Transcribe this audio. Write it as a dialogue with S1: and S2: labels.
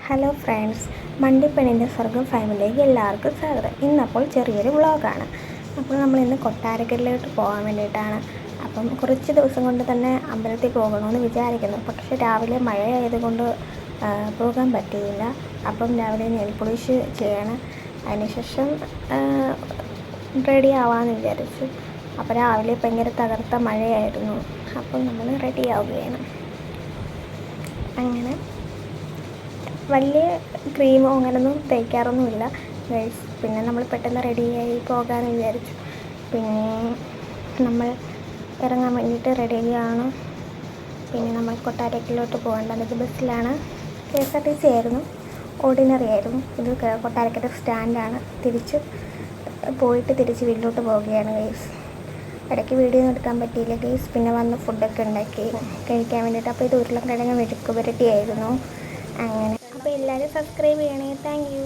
S1: Hello friends, മണ്ടിപ്പെണ്ണിൻ്റെ സ്വർഗം ഫാമിലിയിലേക്ക് എല്ലാവർക്കും സ്വാഗതം. ഇന്നപ്പോൾ ചെറിയൊരു വ്ളോഗാണ്. അപ്പോൾ നമ്മളിന്ന് കൊട്ടാരക്കരയിലോട്ട് പോകാൻ വേണ്ടിയിട്ടാണ്. അപ്പം കുറച്ച് ദിവസം കൊണ്ട് തന്നെ അമ്പലത്തിൽ പോകണമെന്ന് വിചാരിക്കുന്നു. പക്ഷേ രാവിലെ മഴയായതുകൊണ്ട് പോകാൻ പറ്റിയില്ല. അപ്പം രാവിലെ നെയിൽ പോളിഷ് ചെയ്യണം. അതിനുശേഷം റെഡി ആവാമെന്ന് വിചാരിച്ചു. അപ്പോൾ രാവിലെ ഭയങ്കര തകർത്ത മഴയായിരുന്നു. അപ്പം നമ്മൾ റെഡി ആവുകയാണ്. അങ്ങനെ വലിയ ക്രീമോ അങ്ങനെയൊന്നും തേക്കാറൊന്നുമില്ല ഗൈസ്. പിന്നെ നമ്മൾ പെട്ടെന്ന് റെഡിയായി പോകാമെന്ന് വിചാരിച്ചു. പിന്നെ നമ്മൾ ഇറങ്ങാൻ വേണ്ടിയിട്ട് റെഡിയാണ്. പിന്നെ നമ്മൾ കൊട്ടാരക്കരയിലോട്ട് പോകേണ്ടത് ബസ്സിലാണ്. KSRTC ആയിരുന്നു, ഓർഡിനറി ആയിരുന്നു. ഇത് കൊട്ടാരക്കര സ്റ്റാൻഡാണ്. തിരിച്ച് വീട്ടിലോട്ട് പോവുകയാണ് ഗൈസ്. ഇടയ്ക്ക് വീഡിയോ ഒന്നും എടുക്കാൻ പറ്റിയില്ല ഗൈസ്. പിന്നെ വന്ന് ഫുഡൊക്കെ ഉണ്ടാക്കി കഴിക്കാൻ വേണ്ടിയിട്ട്. അപ്പോൾ ഇത് ഉരുളക്കിഴങ്ങ് മെഴുക്ക് പുരട്ടി ആയിരുന്നു. അങ്ങനെ അപ്പോൾ എല്ലാവരും സബ്സ്ക്രൈബ് ചെയ്യണേ. Thank you.